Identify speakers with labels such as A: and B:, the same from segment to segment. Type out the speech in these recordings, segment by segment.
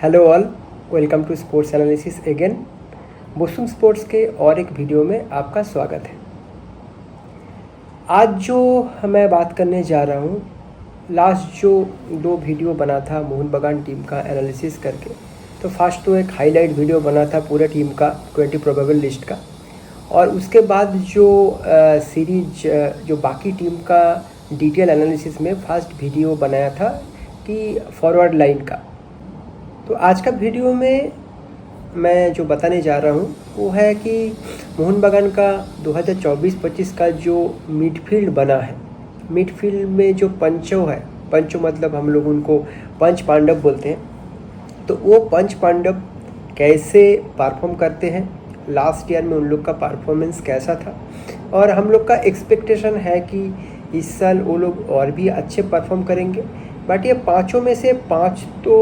A: Hello all, welcome to sports analysis again. बोसुम sports के और एक वीडियो में आपका स्वागत है। आज जो मैं बात करने जा रहा हूँ, लास्ट जो 2 वीडियो बना था मोहन बगान टीम का एनालिसिस करके, तो फर्स्ट तो एक हाईलाइट वीडियो बना था पूरे टीम का 20 प्रोबेबल लिस्ट का, और उसके बाद जो सीरीज जो बाकी टीम का डिटेल एनालिसिस में फर्स्ट वीडियो बनाया था कि फॉरवर्ड लाइन का। तो आज का वीडियो में मैं जो बताने जा रहा हूँ वो है कि मोहन बगान का 2024-25 का जो मिडफील्ड बना है, मिडफील्ड में जो पंचो है, पंचो मतलब हम लोग उनको पंच पांडव बोलते हैं, तो वो पंच पांडव कैसे परफॉर्म करते हैं, लास्ट ईयर में उन लोग का परफॉर्मेंस कैसा था, और हम लोग का एक्सपेक्टेशन है कि इस साल वो लोग और भी अच्छे परफॉर्म करेंगे। बट ये पाँचों में से 5 तो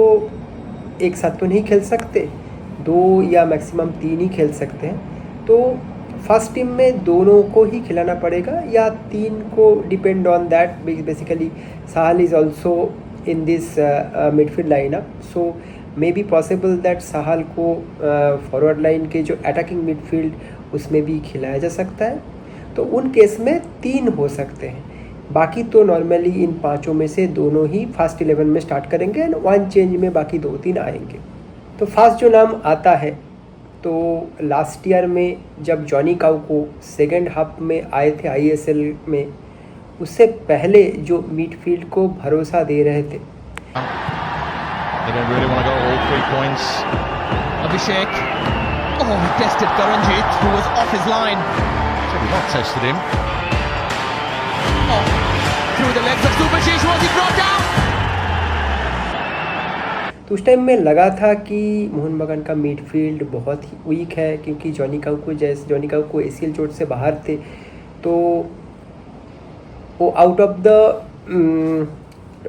A: एक साथ तो नहीं खेल सकते, 2 या मैक्सिमम 3 ही खेल सकते हैं। तो फर्स्ट टीम में दोनों को ही खिलाना पड़ेगा या 3 को, depend on that. Basically Sahal is also in this midfield lineup, so may be possible that Sahal को फॉरवर्ड लाइन के जो अटैकिंग मिडफील्ड उसमें भी खिलाया जा सकता है। तो उन केस में 3 हो सकते हैं। बाकी तो नॉर्मली इन 5 में से दोनों ही फर्स्ट 11 में स्टार्ट करेंगे एंड 1 चेंज में बाकी 2-3 आएंगे। तो फर्स्ट जो नाम आता है, तो लास्ट ईयर में जब जॉनी काउ को सेकेंड हाफ में आए थे आईएसएल में, उससे पहले जो मिडफील्ड को भरोसा दे रहे थे।
B: Abhishek, oh, he tested Karanjit, who was off his line. So he not tested him. Oh, through the legs of Subhashish, was he brought down?
A: तो उस टाइम में लगा था कि मोहन बगान का मिडफील्ड बहुत ही वीक है, क्योंकि जॉनी काउ को एसीएल चोट से बाहर थे, तो वो आउट ऑफ द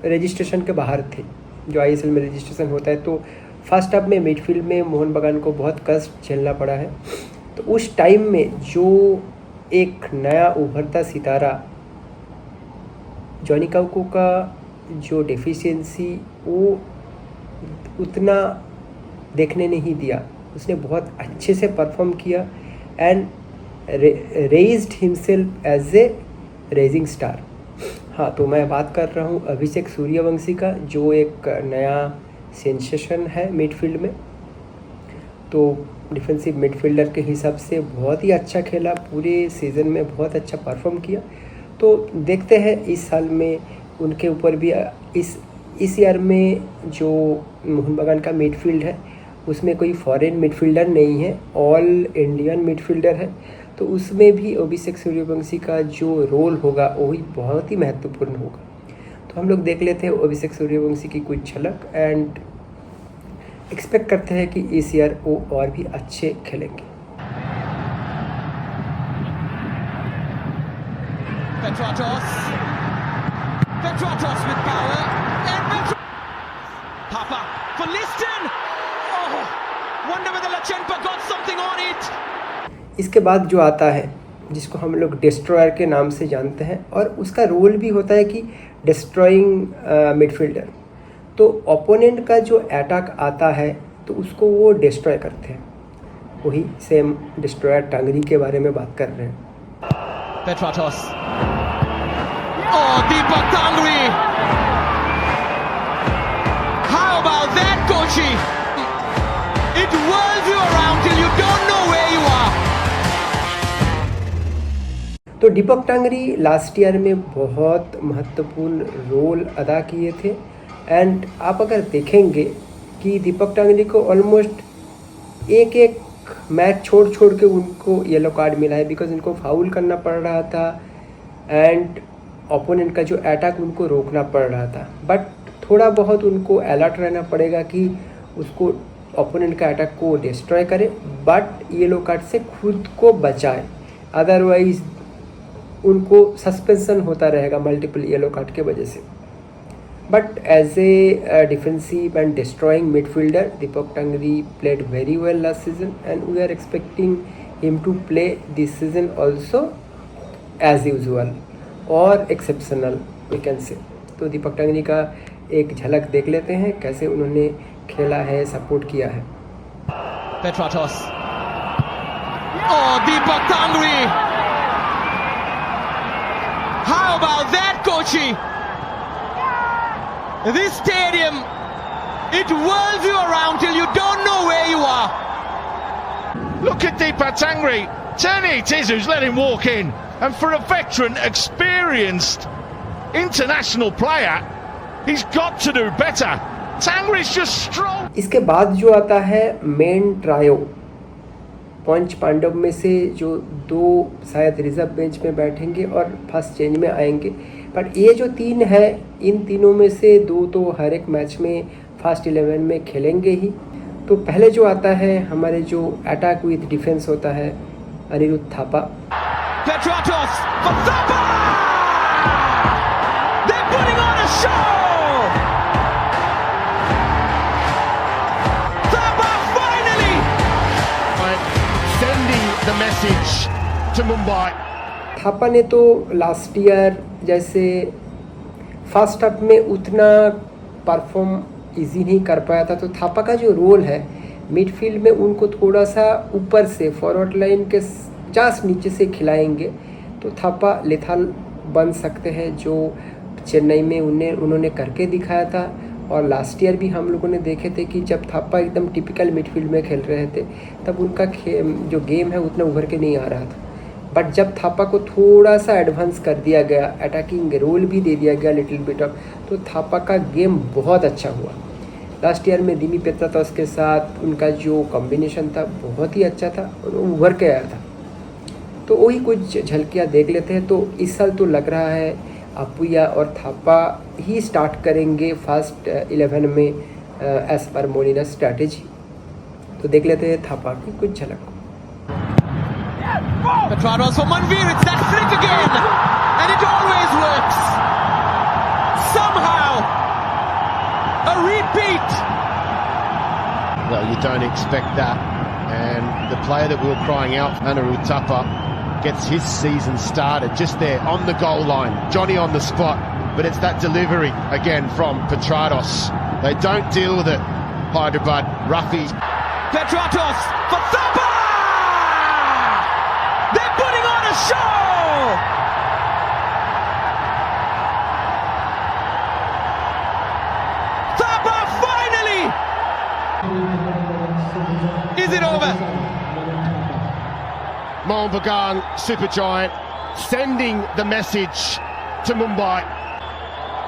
A: रजिस्ट्रेशन के बाहर थे, जो आईएसएल में रजिस्ट्रेशन होता है। तो फर्स्ट हाफ में मिडफील्ड में मोहन बगान को बहुत कष्ट झेलना पड़ा है। तो उस टाइम में जो एक नया उभरता सितारा जॉनी काउ का जो डेफिशिएंसी वो उतना देखने नहीं दिया, उसने बहुत अच्छे से परफॉर्म किया and raised himself as a raising star. हाँ, तो मैं बात कर रहा हूँ अभिषेक सूर्यवंशी का, जो एक नया सेंसेशन है मिडफील्ड में। तो डिफेंसिव मिडफील्डर के हिसाब से बहुत ही अच्छा खेला, पूरे सीज़न में बहुत अच्छा परफॉर्म किया। तो देखते हैं इस साल में उनके ऊपर भी, इस ईयर में जो मोहन बगान का मिडफील्ड है उसमें कोई फॉरेन मिडफील्डर नहीं है, ऑल इंडियन मिडफील्डर है। तो उसमें भी अभिषेक सूर्यवंशी का जो रोल होगा वही बहुत ही महत्वपूर्ण होगा। तो हम लोग देख लेते हैं अभिषेक सूर्यवंशी की कुछ झलक एंड एक्सपेक्ट करते हैं कि इस ईयर वो और भी अच्छे खेलेंगे।
B: Petratos with power, and Papa for Liston. Oh, wonder whether Lachenpa got something on it.
A: इसके बाद जो आता है, जिसको हम लोग डिस्ट्रॉयर के नाम से जानते हैं, और उसका रोल भी होता है कि डिस्ट्रॉइंग मिडफील्डर। तो ओपोनेंट का जो अटैक आता है तो उसको वो डिस्ट्रॉय करते हैं। वही सेम डिस्ट्रॉयर टांगरी के बारे में बात कर रहे हैं।
B: Petratos. Oh, Deepak Tangri! How about that, Kochi? It whirls you around till you don't know where you are.
A: तो दीपक टांगरी लास्ट ईयर में बहुत महत्वपूर्ण रोल अदा किए थे एंड आप अगर देखेंगे कि दीपक टांगरी को ऑलमोस्ट एक मैच छोड़ के उनको येलो कार्ड मिला है, बिकॉज उनको फाउल करना पड़ रहा था एंड ओपोनेंट का जो अटैक उनको रोकना पड़ रहा था। बट थोड़ा बहुत उनको अलर्ट रहना पड़ेगा कि उसको ओपोनेंट का अटैक को डिस्ट्रॉय करे, बट येलो कार्ड से खुद को बचाए, अदरवाइज उनको सस्पेंशन होता रहेगा मल्टीपल येलो कार्ड के वजह से। But as a defensive and destroying midfielder, Deepak Tangri played very well last season and we are expecting him to play this season also as usual और एक्सेप्शनल वी कैन से। तो दीपक टांगरी का एक झलक देख लेते हैं कैसे उन्होंने खेला है, सपोर्ट किया है।
B: Petratos. Oh, Deepak Tangri. How about that, Kochi? This stadium, it whirls you around till you don't know where you are.
C: Look at Deepak Tangri. Turning it is who's let him walk in. And for a veteran, experienced international player, he's got to do better. Tangri's just strong.
A: इसके बाद जो आता है main trio, पंच पांडव में से जो 2 शायद reserve bench में बैठेंगे और फर्स्ट चेंज में आएंगे, बट ये जो 3 है, इन तीनों में से 2 तो हर एक मैच में फर्स्ट 11 में खेलेंगे ही। तो पहले जो आता है हमारे जो अटैक विद डिफेंस होता है, Anirudh Thapa.
B: Petratos for Thapa! They're putting on a show! Thapa finally!
C: Sending the message to Mumbai.
A: Thapa ने तो लास्ट ईयर जैसे फर्स्ट हाफ में उतना परफॉर्म इजी नहीं कर पाया था, तो थापा का जो रोल है मिडफील्ड में उनको थोड़ा सा ऊपर से फॉरवर्ड लाइन के जस्ट नीचे से खिलाएंगे तो थापा लेथाल बन सकते हैं, जो चेन्नई में उन्होंने करके दिखाया था। और लास्ट ईयर भी हम लोगों ने देखे थे कि जब थापा एकदम टिपिकल मिडफील्ड में खेल रहे थे तब उनका जो गेम है उतना उभर के नहीं आ रहा था, बट जब थापा को थोड़ा सा एडवांस कर दिया गया, अटैकिंग रोल भी दे दिया गया लिटिल बिट ऑफ, तो थापा का गेम बहुत अच्छा हुआ। लास्ट ईयर में दिमी पेत्राटोस के साथ उनका जो कॉम्बिनेशन था बहुत ही अच्छा था और उभर के आया था। तो वही कुछ झलकियाँ देख लेते हैं। तो इस साल तो लग रहा है अपुया और थापा ही स्टार्ट करेंगे फर्स्ट 11 में एज पर मोलिना स्ट्रैटेजी। तो देख लेते हैं थापा की कुछ झलक।
B: Petratos for Manveer, it's that flick again, and it always works. Somehow, a repeat.
D: Well, you don't expect that, and the player that we were crying out, Anuruddh Thapa, gets his season started just there on the goal line, Johnny on the spot, but it's that delivery again from Petratos. They don't deal with it, Hyderabad, Ruffy.
B: Petratos for Thapa! They're putting on a show! Thapa finally! Is it over?
D: Mohan Bagan, supergiant, sending the message to Mumbai.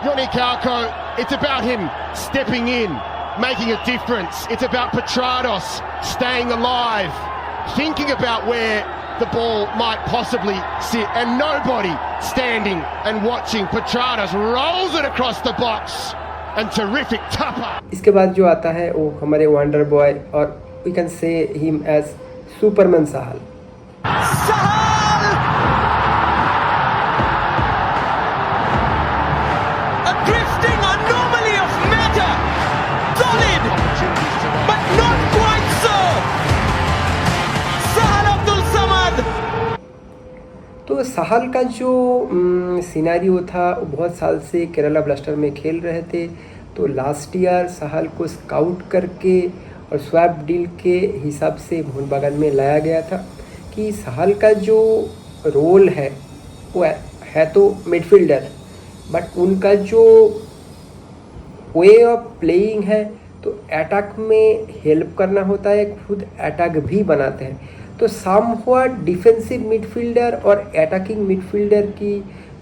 D: Yoni Kauko, it's about him stepping in, making a difference. It's about Petratos staying alive, thinking about where the ball might possibly sit, and nobody standing and watching. Petratos rolls it across the box, and terrific Thapa.
A: इसके बाद जो आता है वो हमारे wonder boy, और we can say him as superman Sahal.
B: Sahal! A drifting anomaly of matter! Solid! But not quite so! Sahal Abdul Samad!
A: तो साहल का जो सिनेरियो था, वो बहुत साल से केरला ब्लास्टर में खेल रहे थे। तो लास्ट ईयर साहल को स्काउट करके और स्वैप डील के हिसाब से मोहन बागान में लाया गया था कि साहल का जो रोल है वो है तो मिडफील्डर, बट उनका जो वे ऑफ प्लेइंग है तो अटैक में हेल्प करना होता है, खुद अटैक भी बनाते हैं। तो समव्हाट डिफेंसिव मिडफील्डर और अटैकिंग मिडफील्डर की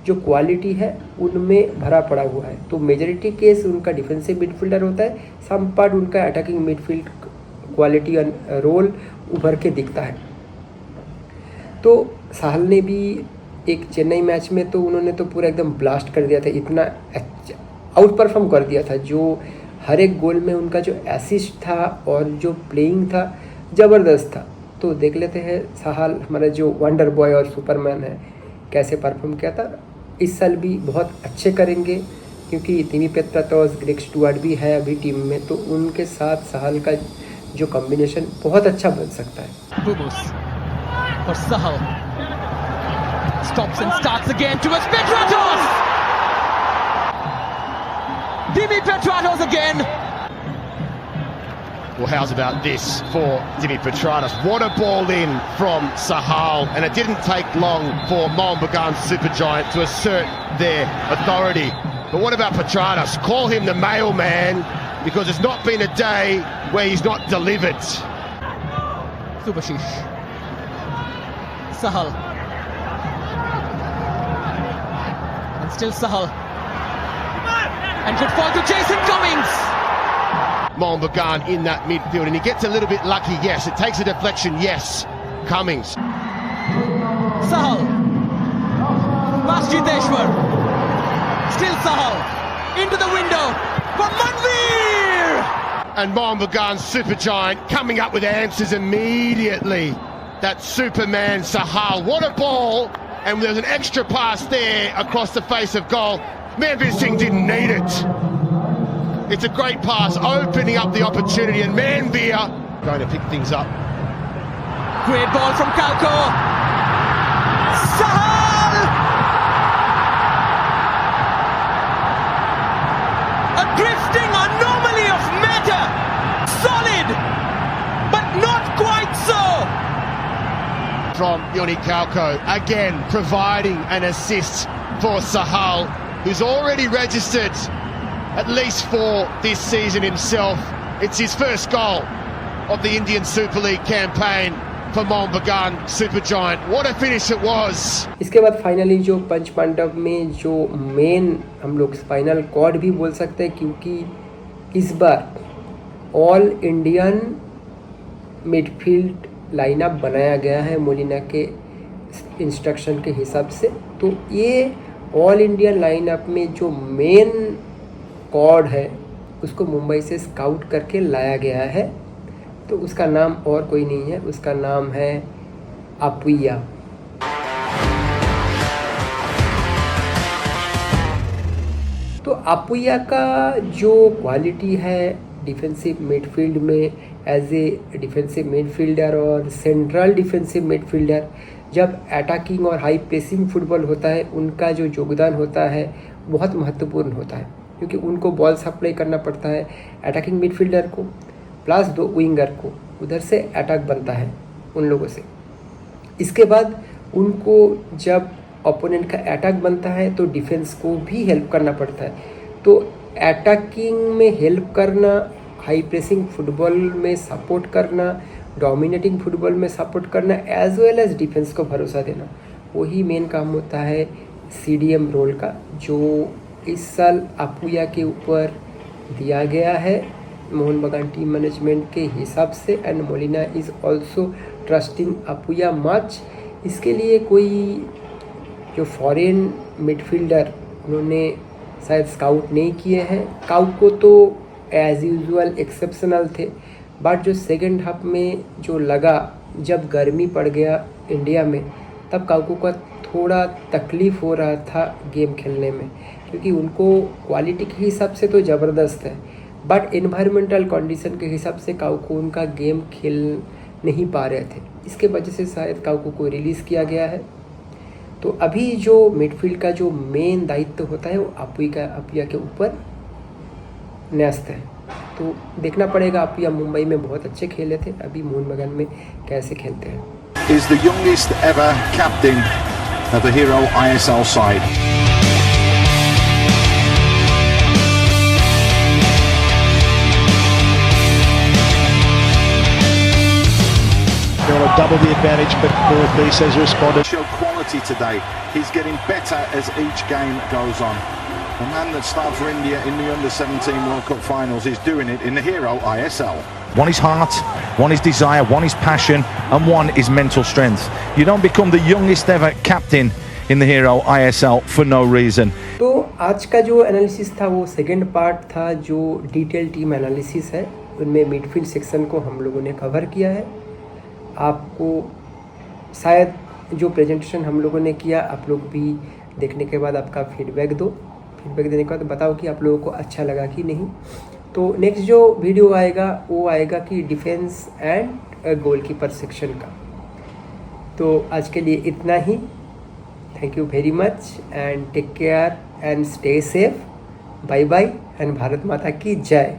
A: जो क्वालिटी है उनमें भरा पड़ा हुआ है। तो मेजॉरिटी केस उनका डिफेंसिव मिडफील्डर होता है, सम पार्ट उनका अटैकिंग मिडफील्ड क्वालिटी रोल उभर के दिखता है। तो साहल ने भी एक चेन्नई मैच में तो उन्होंने तो पूरा एकदम ब्लास्ट कर दिया था, इतना आउट परफॉर्म कर दिया था। जो हर एक गोल में उनका जो असिस्ट था और जो प्लेइंग था ज़बरदस्त था। तो देख लेते हैं साहल हमारा जो वंडर बॉय और सुपरमैन है कैसे परफॉर्म किया था। इस साल भी बहुत अच्छे करेंगे क्योंकि दिमी पेत्राटोस, ग्रेग स्टुअर्ट भी है अभी टीम में, तो उनके साथ साहल का जो कॉम्बिनेशन बहुत अच्छा बन सकता है।
B: Bumus for Sahal. Stops and starts again towards Petratos! Dimi Petratos again.
D: Well, how's about this for Dimi Petratos? What a ball in from Sahal, and it didn't take long for Mohan Bagan's supergiant to assert their authority. But what about Petratos? Call him the mailman, because it's not been a day where he's not delivered.
B: Subhashish. Sahal. And still Sahal. And good fall to Jason Cummings.
D: Mohan Bagan in that midfield, and he gets a little bit lucky, yes. It takes a deflection, yes. Cummings.
B: Sahal. Masjideshwar. Still Sahal. Into the window. For Manveer!
D: And Mohan Bagan's supergiant coming up with answers immediately. That Superman Sahal. What a ball! And there's an extra pass there across the face of goal. Manveer Singh didn't need it. It's a great pass, opening up the opportunity, and Manveer going to pick things up.
B: Great ball from Kalko. Sahal! A drifting anomaly of matter. Solid, but not quite so.
D: From Yoni Kalko, again providing an assist for Sahal, who's already registered at least 4 this season himself. It's his first goal of the Indian Super League campaign for Mohan Bagan supergiant. What a finish it was.
A: इसके बाद finally जो पंच पांडव में जो main हम लोग spinal cord भी बोल सकते हैं, क्योंकि इस बार ऑल इंडियन मिडफील्ड लाइनअप बनाया गया है मोलिना के इंस्ट्रक्शन के हिसाब से। तो ये ऑल इंडियन लाइनअप में जो मेन कॉर्ड है उसको मुंबई से स्काउट करके लाया गया है। तो उसका नाम और कोई नहीं है, उसका नाम है अपुया। तो अपुया का जो क्वालिटी है डिफेंसिव मिडफील्ड में एज ए डिफेंसिव मिडफील्डर और सेंट्रल डिफेंसिव मिडफील्डर, जब अटैकिंग और हाई प्रेसिंग फुटबॉल होता है उनका जो योगदान होता है बहुत महत्वपूर्ण होता है, क्योंकि उनको बॉल सप्लाई करना पड़ता है अटैकिंग मिडफील्डर को प्लस 2 विंगर को, उधर से अटैक बनता है उन लोगों से। इसके बाद उनको जब ओपोनेंट का अटैक बनता है तो डिफेंस को भी हेल्प करना पड़ता है। तो अटैकिंग में हेल्प करना, हाई प्रेसिंग फुटबॉल में सपोर्ट करना, डोमिनेटिंग फुटबॉल में सपोर्ट करना, एज वेल एज डिफेंस को भरोसा देना, वही मेन काम होता है CDM रोल का, जो इस साल अपुया के ऊपर दिया गया है मोहन बगान टीम मैनेजमेंट के हिसाब से। And Molina is also trusting Apuia much. इसके लिए कोई जो फॉरेन मिडफील्डर उन्होंने शायद स्काउट नहीं किए हैं। काउको तो एज यूजुअल एक्सेप्शनल थे, बट जो सेकेंड हाफ में जो लगा, जब गर्मी पड़ गया इंडिया में, तब काउको का थोड़ा तकलीफ़ हो रहा था गेम खेलने में, क्योंकि उनको क्वालिटी के हिसाब से तो ज़बरदस्त है, बट इन्वायरमेंटल कंडीशन के हिसाब से काउको उनका गेम खेल नहीं पा रहे थे। इसके वजह से शायद काउको को रिलीज़ किया गया है। तो अभी जो मिडफील्ड का जो मेन दायित्व होता है वो अपुया के ऊपर न्यस्त है। तो देखना पड़ेगा, अपुया मुंबई में बहुत अच्छे खेले थे, अभी मोहन बगान में कैसे खेलते हैं।
E: Is the youngest ever captain of the Hero ISL side.
F: They want to double the advantage, but North has responded.
E: Show quality today. He's getting better as each game goes on. The man that started for India in the Under-17 World Cup finals is doing it in the Hero ISL.
G: One is heart, one is desire, one is passion, and one is mental strength. You don't become the youngest ever captain in the Hero ISL for no reason.
A: तो आज का जो analysis था वो second part था, जो detail team analysis है, उनमें मिडफील्ड सेक्शन को हम लोगों ने कवर किया है। आपको शायद जो प्रेजेंटेशन हम लोगों ने किया, आप लोग भी देखने के बाद आपका फीडबैक दो। फीडबैक देने के बाद बताओ कि आप लोगों को अच्छा लगा कि नहीं। तो नेक्स्ट जो वीडियो आएगा वो आएगा कि डिफेंस एंड गोलकीपर सेक्शन का। तो आज के लिए इतना ही। Thank you very much and take care and stay safe. Bye bye and Bharat माता की जय।